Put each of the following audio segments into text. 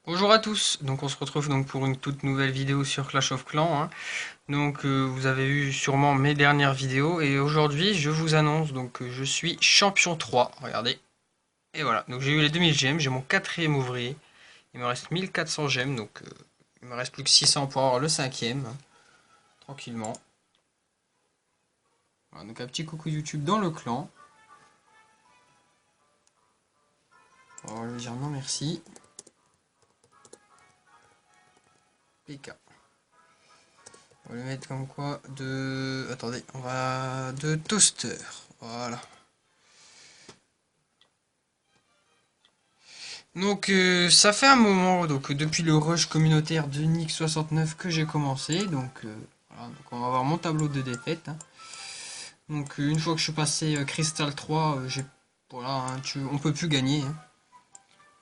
Bonjour à tous, donc on se retrouve donc pour une toute nouvelle vidéo sur Clash of Clans, hein. Vous avez vu sûrement mes dernières vidéos et aujourd'hui je vous annonce je suis champion 3, regardez. Et voilà, donc j'ai eu les 2000 gemmes, j'ai mon quatrième ouvrier, il me reste 1400 gemmes, il me reste plus que 600 pour avoir le cinquième, tranquillement. Voilà, donc un petit coucou YouTube dans le clan. Alors, je vais dire non merci. PK. On va le mettre comme quoi de... Attendez, on va... de toaster. Voilà. Ça fait un moment, depuis le rush communautaire de Nick69 que j'ai commencé. Voilà, donc on va voir mon tableau de défaite, hein. Une fois que je suis passé Crystal 3, voilà, hein, on peut plus gagner, hein.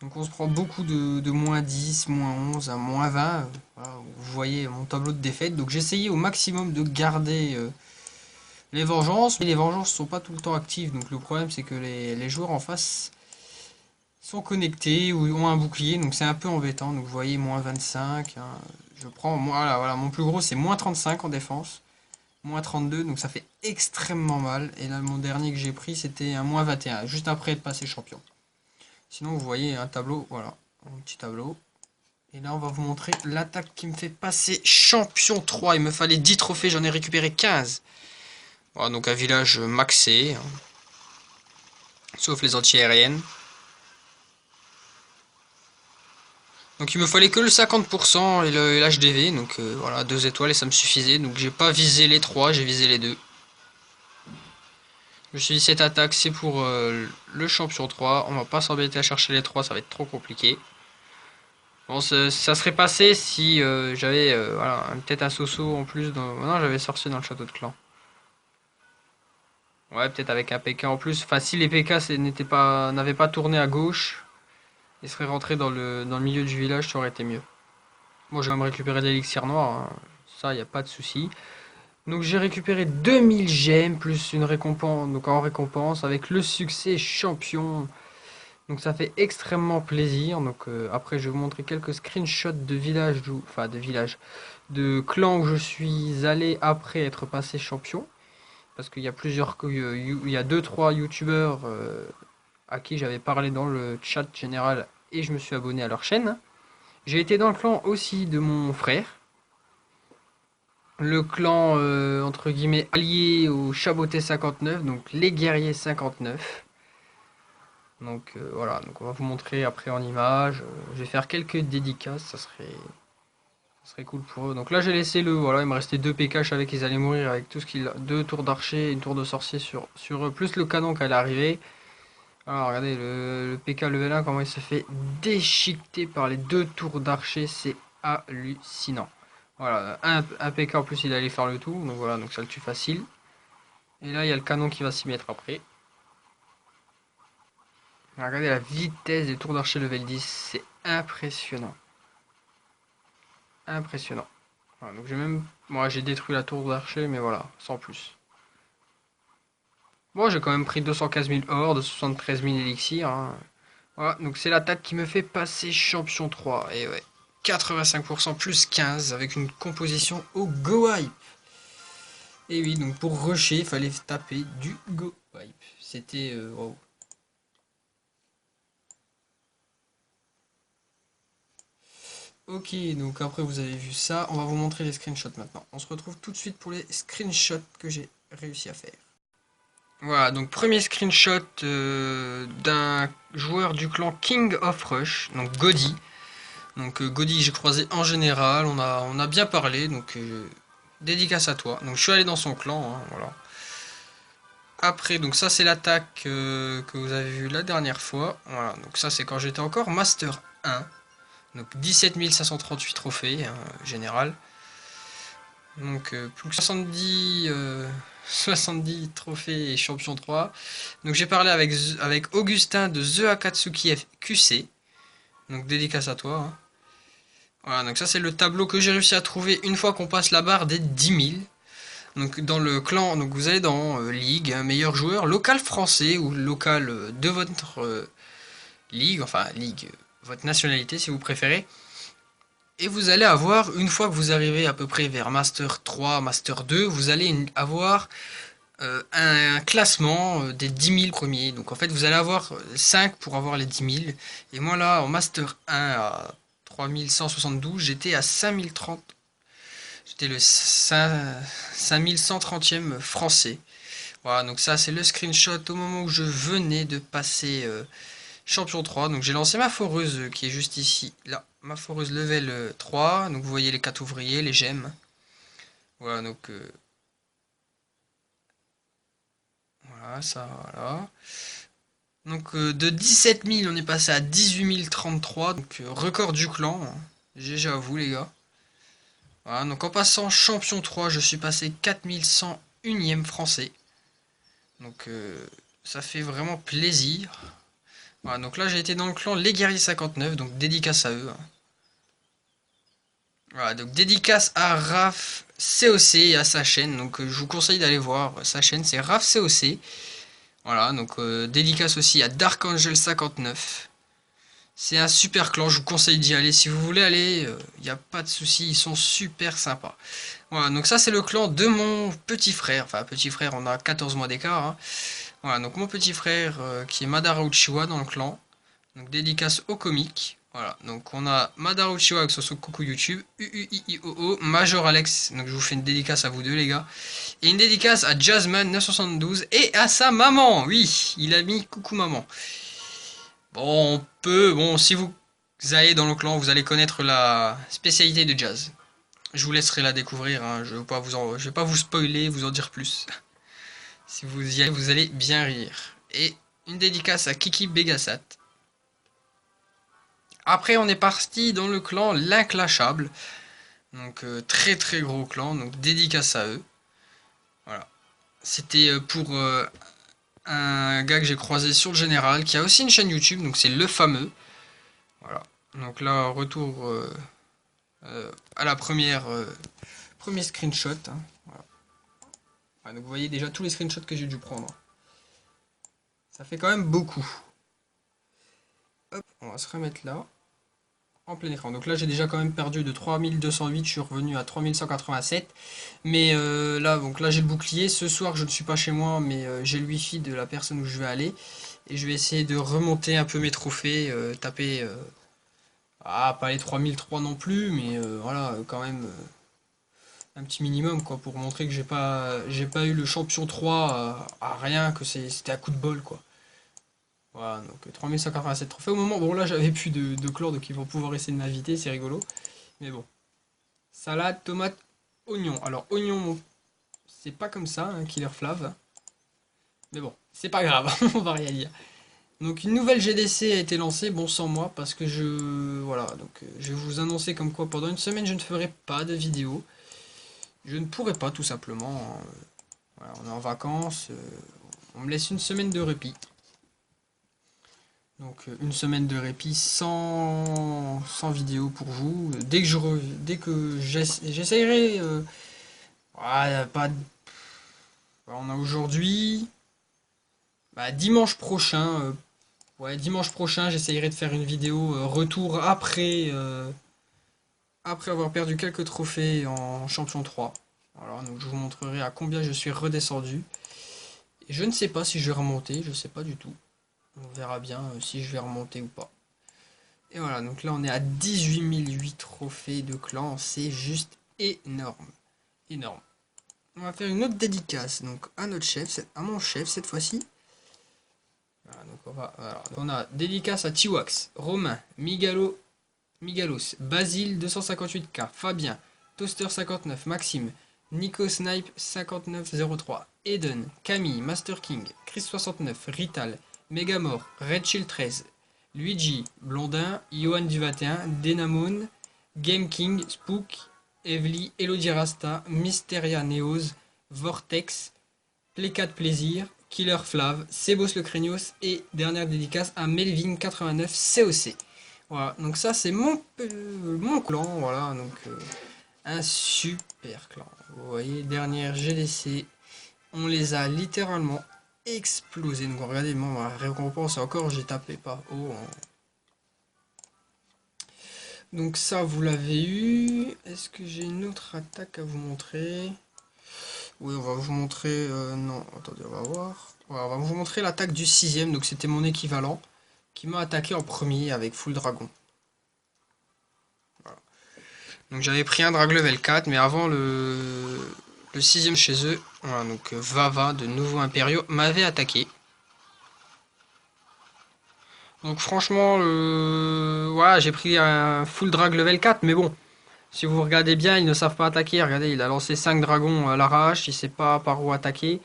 Donc on se prend beaucoup de moins 10, moins 11 à moins 20. Voilà, vous voyez mon tableau de défaite. Donc j'ai essayé au maximum de garder les vengeances, mais les vengeances sont pas tout le temps actives. Donc le problème c'est que les joueurs en face sont connectés ou ont un bouclier, donc c'est un peu embêtant. Donc vous voyez moins 25, hein. Je prends, voilà, mon plus gros c'est moins 35 en défense, moins 32, donc ça fait extrêmement mal. Et là mon dernier que j'ai pris c'était un moins 21, juste après être passé champion. Sinon vous voyez un tableau, voilà, un petit tableau. Et là on va vous montrer l'attaque qui me fait passer champion 3. Il me fallait 10 trophées, j'en ai récupéré 15. Voilà, donc un village maxé, hein, sauf les anti-aériennes. Donc il me fallait que le 50% et l'HDV, voilà, 2 étoiles et ça me suffisait. Donc j'ai pas visé les 3, j'ai visé les 2. Je me suis dit cette attaque c'est pour le champion 3, on va pas s'embêter à chercher les 3, ça va être trop compliqué. Bon, ça serait passé si j'avais voilà, peut-être un Soso en plus. Non, j'avais sorcier dans le château de clan. Ouais, peut-être avec un PK en plus. Enfin, si les PK n'avaient pas tourné à gauche et seraient rentrés dans le milieu du village, ça aurait été mieux. Moi, j'ai quand même récupéré de l'élixir noir, hein. Ça, il n'y a pas de souci. Donc, j'ai récupéré 2000 gemmes plus une récompense, donc en récompense avec le succès champion. Donc, ça fait extrêmement plaisir. Après, je vais vous montrer quelques screenshots de villages, enfin de villages, de clans où je suis allé après être passé champion. Parce qu'il y a il y a 2-3 youtubeurs à qui j'avais parlé dans le chat général et je me suis abonné à leur chaîne. J'ai été dans le clan aussi de mon frère. Le clan entre guillemets allié au Chaboté 59, donc les guerriers 59. Voilà, donc on va vous montrer après en image. Je vais faire quelques dédicaces, ça serait cool pour eux. Donc là j'ai laissé voilà, il me restait 2 PK, je savais qu'ils allaient mourir avec tout ce qu'il 2 tours d'archer et une tour de sorcier sur eux, plus le canon qui allait arriver. Alors regardez le PK level 1, comment il se fait déchiqueter par les 2 tours d'archer, c'est hallucinant. Voilà, un PK en plus il allait faire le tout, donc voilà, donc ça le tue facile. Et là il y a le canon qui va s'y mettre après. Regardez la vitesse des tours d'archer level 10, c'est impressionnant. Impressionnant. Voilà, donc moi j'ai détruit la tour d'archer, mais voilà, sans plus. Bon, j'ai quand même pris 215 000 ors, de 73 000 élixirs, hein. Voilà, donc c'est l'attaque qui me fait passer champion 3. Et ouais, 85% plus 15 avec une composition au go wipe. Et oui, donc pour rusher, il fallait taper du go wipe. C'était wow. Ok, donc après vous avez vu ça, on va vous montrer les screenshots maintenant. On se retrouve tout de suite pour les screenshots que j'ai réussi à faire. Voilà, donc premier screenshot d'un joueur du clan King of Rush, donc Godi. Godi j'ai croisé en général, on a bien parlé, dédicace à toi. Donc je suis allé dans son clan, hein, voilà. Après, donc ça c'est l'attaque que vous avez vu la dernière fois. Voilà, donc ça c'est quand j'étais encore Master 1. Donc 17 538 trophées, hein, général. Plus que 70 trophées et champion 3. Donc j'ai parlé avec Augustin de The Akatsuki QC. Donc dédicace à toi, hein. Voilà, donc ça c'est le tableau que j'ai réussi à trouver une fois qu'on passe la barre des 10 000. Donc dans le clan, donc vous allez dans Ligue, hein, meilleur joueur, local français ou local de votre ligue, enfin ligue, votre nationalité si vous préférez. Et vous allez avoir, une fois que vous arrivez à peu près vers Master 3, Master 2, vous allez avoir un classement des 10 000 premiers. Donc en fait, vous allez avoir 5 pour avoir les 10 000. Et moi là, en Master 1 à 3172, j'étais à 5030. J'étais le 5130e français. Voilà, donc ça c'est le screenshot au moment où je venais de passer champion 3. Donc j'ai lancé ma foreuse qui est juste ici, là. Ma foreuse level 3. Donc vous voyez les 4 ouvriers, les gemmes. Voilà, donc voilà, ça, voilà. Donc de 17 000, on est passé à 18 033. Donc record du clan. Hein. GG à vous les gars. Voilà, donc en passant champion 3, je suis passé 4101e français. Donc ça fait vraiment plaisir. Voilà, donc là j'ai été dans le clan Les Guerriers 59, donc dédicace à eux. Hein. Voilà, donc dédicace à Raph COC et à sa chaîne. Donc je vous conseille d'aller voir sa chaîne, c'est Raph COC. Voilà, donc dédicace aussi à Dark Angel 59. C'est un super clan, je vous conseille d'y aller. Si vous voulez aller, il n'y a pas de souci, ils sont super sympas. Voilà, donc ça c'est le clan de mon petit frère. Enfin, petit frère, on a 14 mois d'écart. Hein. Voilà, donc mon petit frère qui est Madara Uchiwa dans le clan. Donc dédicace au comique. Voilà, donc on a Madara Uchiwa avec son coucou YouTube, UUIIOO, Major Alex, donc je vous fais une dédicace à vous deux les gars. Et une dédicace à Jasmine 972 et à sa maman, oui, il a mis coucou maman. Bon, si vous allez dans le clan, vous allez connaître la spécialité de Jazz. Je vous laisserai la découvrir, hein. Je vais pas vous spoiler, vous en dire plus. Si vous y allez, vous allez bien rire. Et une dédicace à Kiki Begasat. Après, on est parti dans le clan L'Inclashable. Donc, très très gros clan. Donc, dédicace à eux. Voilà. C'était pour un gars que j'ai croisé sur le général, qui a aussi une chaîne YouTube. Donc, c'est Le Fameux. Voilà. Donc là, retour à la premier screenshot. Hein. Voilà. Voilà, donc, vous voyez déjà tous les screenshots que j'ai dû prendre. Ça fait quand même beaucoup. Hop, on va se remettre là. En plein écran. Donc là, j'ai déjà quand même perdu de 3208, je suis revenu à 3187. Mais là, donc là, j'ai le bouclier. Ce soir, je ne suis pas chez moi, mais j'ai le wifi de la personne où je vais aller. Et je vais essayer de remonter un peu mes trophées, taper... pas les 3003 non plus, mais voilà, quand même un petit minimum, quoi, pour montrer que j'ai pas eu le champion 3 à rien, que c'était à coup de bol, quoi. Voilà, donc 3187 trophées au moment. Bon, là, j'avais plus de chlore, donc ils vont pouvoir essayer de m'inviter, c'est rigolo. Mais bon. Salade, tomate, oignon. Alors, oignon, c'est pas comme ça, hein, Killer Flav. Mais bon, c'est pas grave, on va rien dire. Donc, une nouvelle GDC a été lancée, bon, sans moi, parce que voilà, donc je vais vous annoncer comme quoi pendant une semaine, je ne ferai pas de vidéo. Je ne pourrai pas, tout simplement. Hein. Voilà, on est en vacances, on me laisse une semaine de répit. Donc une semaine de répit sans vidéo pour vous. Dès que j'essayerai, pas. On a aujourd'hui, dimanche prochain. Dimanche prochain, j'essayerai de faire une vidéo retour après avoir perdu quelques trophées en champion 3. Voilà, donc je vous montrerai à combien je suis redescendu. Et je ne sais pas si je vais remonter, je sais pas du tout. On verra bien si je vais remonter ou pas. Et voilà, donc là on est à 18 008 trophées de clan, c'est juste énorme. Énorme. On va faire une autre dédicace donc à notre chef, à mon chef cette fois-ci. Voilà, donc on a dédicace à Tiwax, Romain, Migalos, Basile 258K, Fabien, Toaster 59, Maxime, Nico Snipe 5903, Eden, Camille, Master King, Chris 69, Rital, Megamore, Red Shield 13, Luigi, Blondin, Johan du 21, Denamon, Game King, Spook, Evely, Elodie Rasta, Mysteria Neos, Vortex, Plécat Plaisir, Killer Flav, Sebos le Craignos et dernière dédicace à Melvin89 COC. Voilà, donc ça c'est mon clan, voilà, donc un super clan. Vous voyez, dernière GDC, on les a littéralement explosés. Donc regardez, ma récompense encore, j'ai tapé par haut. Donc ça, vous l'avez eu. Est-ce que j'ai une autre attaque à vous montrer? Oui, on va vous montrer... non, attendez, on va voir. Ouais, on va vous montrer l'attaque du 6ème. Donc c'était mon équivalent qui m'a attaqué en premier avec Full Dragon. Voilà. Donc j'avais pris un Drag level 4, mais avant le 6ème chez eux, voilà, donc Vava de Nouveau Impériaux m'avait attaqué. Donc franchement, voilà, j'ai pris un full drag level 4, mais bon, si vous regardez bien, ils ne savent pas attaquer. Regardez, il a lancé 5 dragons à l'arrache, il sait pas par où attaquer.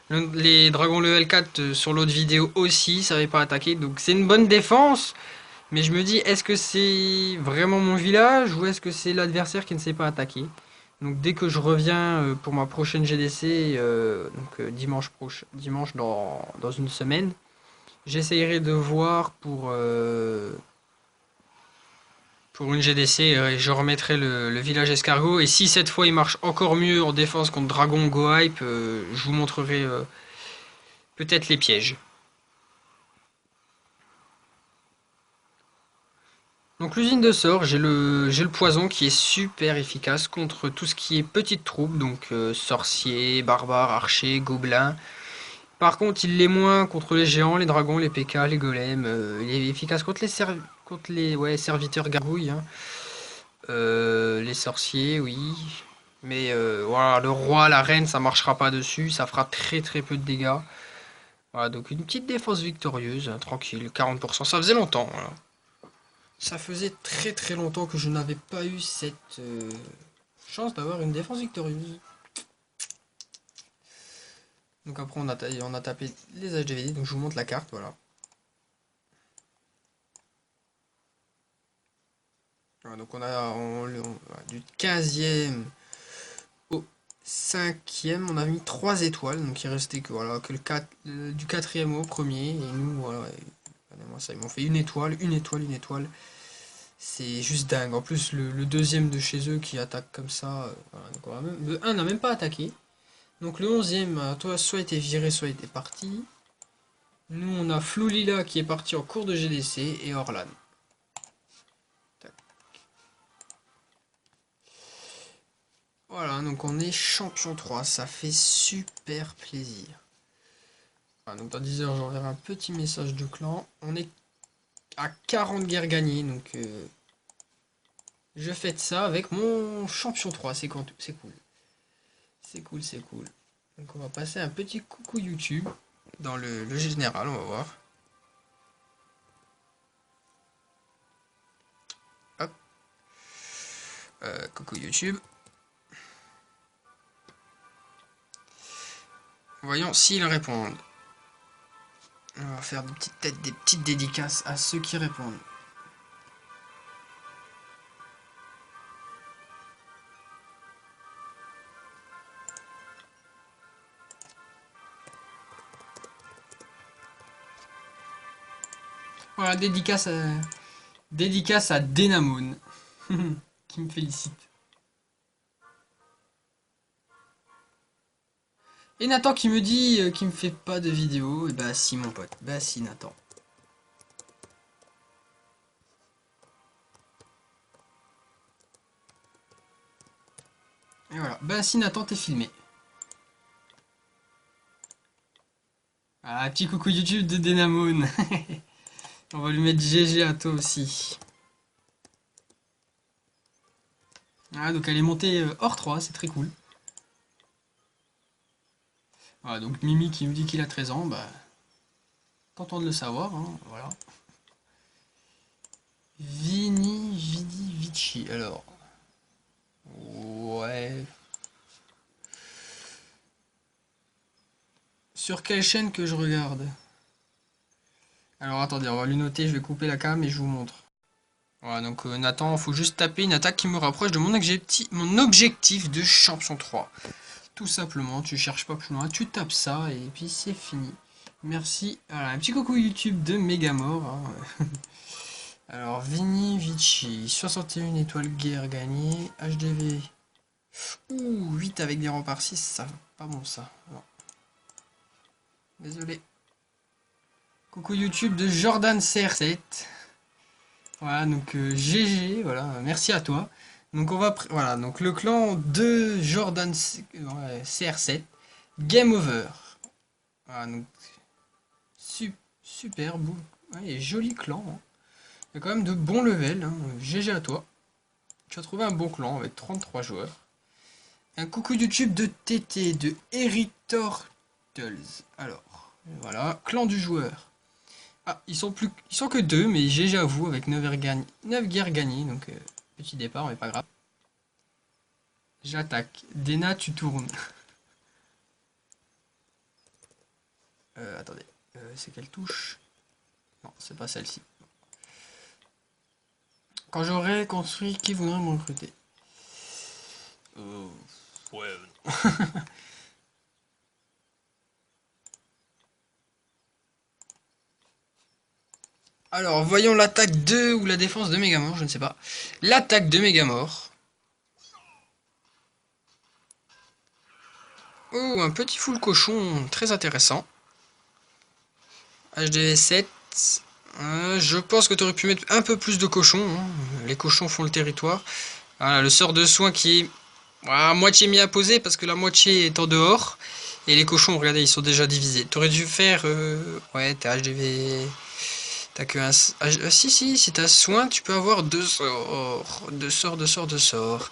Les dragons level 4 sur l'autre vidéo aussi, ne savaient pas attaquer. Donc c'est une bonne défense, mais je me dis, est-ce que c'est vraiment mon village ou est-ce que c'est l'adversaire qui ne sait pas attaquer? Donc dès que je reviens pour ma prochaine GDC, dimanche dans une semaine, j'essayerai de voir pour une GDC, je remettrai le village escargot. Et si cette fois il marche encore mieux en défense contre Dragon Go Hype, je vous montrerai peut-être les pièges. Donc l'usine de sort, j'ai le poison qui est super efficace contre tout ce qui est petite troupe, donc sorciers, barbares, archers, gobelins. Par contre, il l'est moins contre les géants, les dragons, les PK, les golems. Il est efficace contre les ouais, serviteurs gargouilles, hein. Les sorciers, oui. Mais voilà, le roi, la reine, ça marchera pas dessus. Ça fera très très peu de dégâts. Voilà, donc une petite défense victorieuse, hein, tranquille, 40%. Ça faisait longtemps, voilà. Ça faisait très très longtemps que je n'avais pas eu cette chance d'avoir une défense victorieuse. Donc après on a tapé les HDVD, donc je vous montre la carte, voilà. Voilà, donc du 15e au 5e, on a mis 3 étoiles, donc il restait que, voilà, que du 4e au premier, et nous, voilà, regardez-moi ça, ils m'ont fait une étoile, une étoile, une étoile. C'est juste dingue. En plus, le deuxième de chez eux qui attaque comme ça, voilà, donc le 1 n'a même pas attaqué. Donc le 11e a soit été viré, soit été parti. Nous, on a Floulila qui est parti en cours de GDC et Orlan. Voilà, donc on est champion 3, ça fait super plaisir. Voilà, donc dans 10 heures, j'enverrai un petit message de clan. On est à 40 guerres gagnées, donc je fête ça avec mon champion 3, c'est cool. C'est cool, c'est cool. Donc on va passer un petit coucou YouTube dans le général, on va voir. Hop. Coucou YouTube. Voyons s'ils répondent. On va faire des petites dédicaces à ceux qui répondent. Voilà, dédicace à Denamon qui me félicite. Et Nathan qui me dit qu'il me fait pas de vidéo. Et bah si mon pote, bah si Nathan. Et voilà, bah si Nathan t'es filmé. Ah, petit coucou YouTube de Denamon. On va lui mettre GG à toi aussi. Ah, donc elle est montée hors 3, c'est très cool. Voilà, donc Mimi qui me dit qu'il a 13 ans, bah content de le savoir, hein, voilà. Vidi Vici, alors. Ouais. Sur quelle chaîne que je regarde? Alors attendez, on va lui noter, je vais couper la cam et je vous montre. Voilà, donc Nathan, il faut juste taper une attaque qui me rapproche de mon objectif de champion 3. Tout simplement, tu cherches pas plus loin, tu tapes ça et puis c'est fini. Merci. Voilà, un petit coucou YouTube de Megamore, hein. Alors, Vini Vici, 61 étoiles guerre gagnées, HDV. Ouh, 8 avec des remparts 6, ça va pas bon ça. Non. Désolé. Coucou YouTube de Jordan CR7. Voilà, donc GG, voilà, merci à toi. Donc voilà, donc le clan de Jordan ouais, CR7, Game Over. Voilà, donc super beau, ouais, et joli clan, hein. Il y a quand même de bons levels, hein. GG à toi. Tu as trouvé un bon clan avec 33 joueurs. Un coucou YouTube de TT, de Eric Turtles. Alors, voilà, clan du joueur. Ah, ils sont que deux, mais GG à vous avec 9 guerres gagnées, donc petit départ, mais pas grave. J'attaque. Dena, tu tournes. Attendez, c'est quelle touche? Non, c'est pas celle-ci. Quand j'aurai construit, qui voudrait me recruter? Ouais. Alors, voyons l'attaque de ou la défense de Megamore, je ne sais pas. L'attaque de Megamore. Oh, un petit full cochon, très intéressant. HDV 7. Je pense que tu aurais pu mettre un peu plus de cochons, hein. Les cochons font le territoire. Voilà, le sort de soin qui est à moitié mis à poser parce que la moitié est en dehors. Et les cochons, regardez, ils sont déjà divisés. T'aurais dû faire... Ouais, t'as HDV... T'as que un... si t'as soin, tu peux avoir deux sorts. Deux sorts, deux sorts, deux sorts.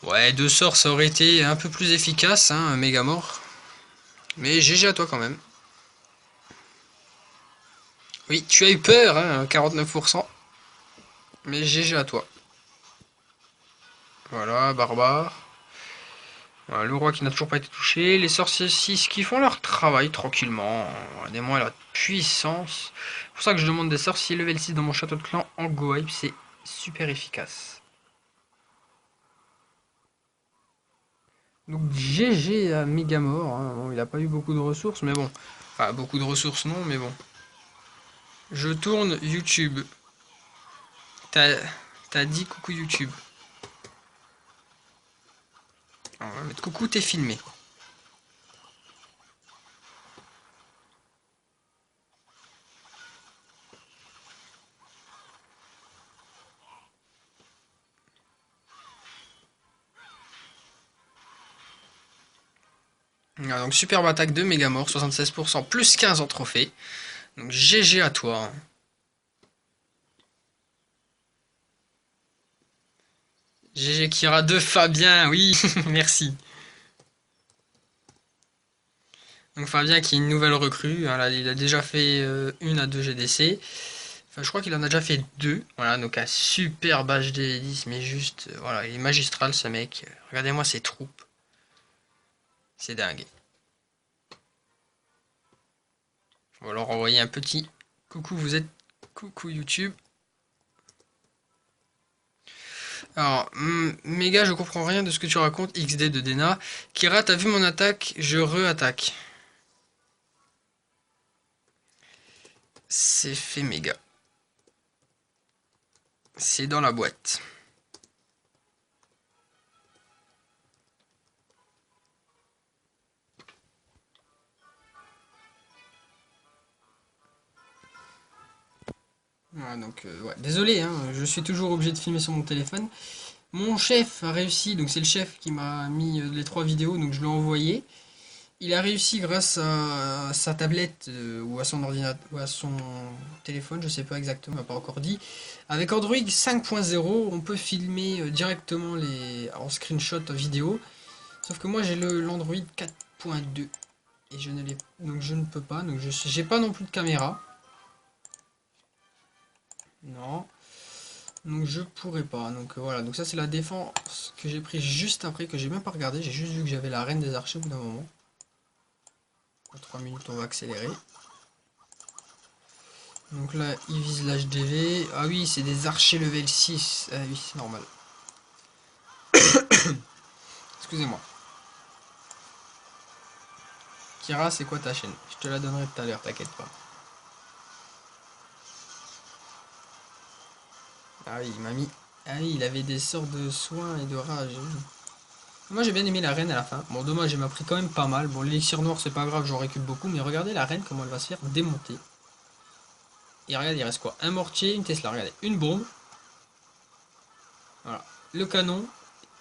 Ouais, deux sorts, ça aurait été un peu plus efficace, hein, méga mort. Mais GG à toi quand même. Oui, tu as eu peur, hein, 49%. Mais GG à toi. Voilà, barbare. Voilà, le roi qui n'a toujours pas été touché. Les sorciers 6 qui font leur travail tranquillement. Regardez-moi la puissance. C'est pour ça que je demande des sorciers level 6 dans mon château de clan en Gohype. C'est super efficace. Donc GG à Megamore, hein. Bon, il n'a pas eu beaucoup de ressources, mais bon. Enfin, beaucoup de ressources non, mais bon. Je tourne YouTube. T'as dit coucou YouTube. Alors, on va mettre coucou, t'es filmé. Ah, donc superbe attaque de Megamore, 76%, plus 15 en trophée. Donc GG à toi, hein. GG Kira de Fabien, oui, merci. Donc Fabien qui est une nouvelle recrue, hein, là, il a déjà fait une à deux GDC. Enfin, je crois qu'il en a déjà fait deux. Voilà, donc un super HD 10, mais juste, voilà, il est magistral ce mec. Regardez-moi ses troupes. C'est dingue. On va leur envoyer un petit coucou, vous êtes coucou YouTube. Alors, méga, je comprends rien de ce que tu racontes, XD de Dena. Kira, t'as vu mon attaque? Je re-attaque. C'est fait méga. C'est dans la boîte. Voilà, donc, ouais. Désolé, hein, je suis toujours obligé de filmer sur mon téléphone. Mon chef a réussi, donc c'est le chef qui m'a mis les 3 vidéos, donc je l'ai envoyé. Il a réussi grâce à sa tablette ou à son ordinateur ou à son téléphone, je sais pas exactement, il m'a pas encore dit. Avec Android 5.0, on peut filmer directement en screenshot vidéo. Sauf que moi j'ai l'Android 4.2 et donc je ne peux pas, donc j'ai pas non plus de caméra. Non. Donc je pourrais pas. Donc voilà, donc ça c'est la défense que j'ai pris juste après, que j'ai même pas regardé, j'ai juste vu que j'avais la reine des archers au bout d'un moment. 3 minutes, on va accélérer. Donc là, il vise l'HDV. Ah oui, c'est des archers level 6. Ah oui, c'est normal. Excusez-moi. Kira, c'est quoi ta chaîne? Je te la donnerai tout à l'heure, t'inquiète pas. Ah oui, il m'a mis... Ah oui, il avait des sorts de soins et de rage. Moi j'ai bien aimé la reine à la fin. Bon, dommage, elle m'a pris quand même pas mal. Bon, l'élixir noir, c'est pas grave, j'en récupère beaucoup. Mais regardez la reine, comment elle va se faire démonter. Et regarde, il reste quoi? Un mortier, une Tesla, regardez, une bombe. Voilà. Le canon,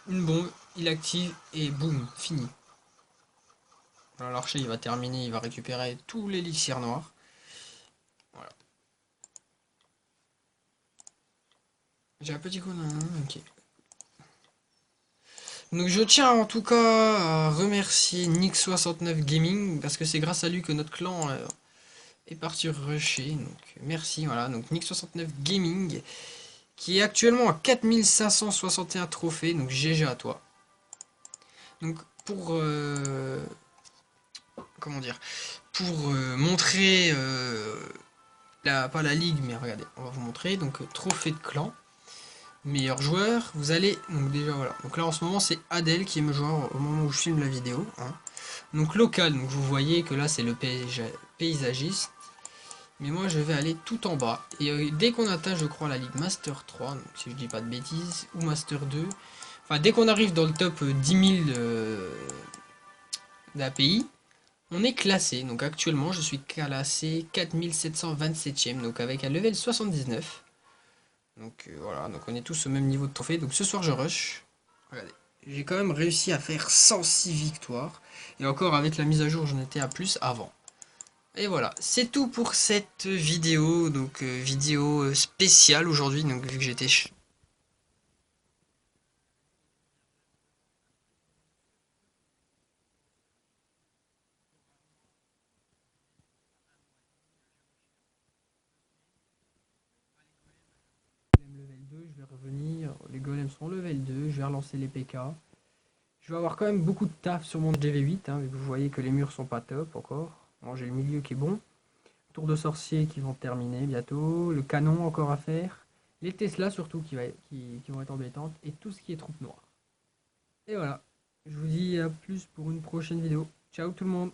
une bombe, il active et boum, fini. Alors l'archer il va terminer, il va récupérer tout l'élixir noir. Voilà. J'ai un petit coup ok. Donc je tiens en tout cas à remercier Nick69 Gaming parce que c'est grâce à lui que notre clan est parti rusher. Donc merci, voilà. Donc Nick69 Gaming qui est actuellement à 4561 trophées. Donc GG à toi. Donc pour comment dire, pour montrer pas la ligue, mais regardez, on va vous montrer. Donc trophée de clan. Meilleur joueur, vous allez, donc déjà voilà, donc là en ce moment c'est Adèle qui est mon joueur au moment où je filme la vidéo, hein. Donc local, donc vous voyez que là c'est le paysagiste, mais moi je vais aller tout en bas, et dès qu'on atteint je crois la ligue Master 3, donc si je dis pas de bêtises, ou Master 2, enfin dès qu'on arrive dans le top 10 000 d'API, on est classé, donc actuellement je suis classé 4727ème, donc avec un level 79. Donc voilà, donc on est tous au même niveau de trophée. Donc ce soir je rush. Regardez, j'ai quand même réussi à faire 106 victoires. Et encore avec la mise à jour, j'en étais à plus avant. Et voilà, c'est tout pour cette vidéo. Donc vidéo spéciale aujourd'hui. Donc vu que j'étais level 2, je vais revenir. Les golems sont level 2. Je vais relancer les PK. Je vais avoir quand même beaucoup de taf sur mon DV8. Hein, vous voyez que les murs sont pas top encore. Bon, j'ai le milieu qui est bon. Tour de sorcier qui vont terminer bientôt, le canon encore à faire, les Tesla surtout qui vont être embêtantes, et tout ce qui est troupe noire. Et voilà, je vous dis à plus pour une prochaine vidéo. Ciao tout le monde!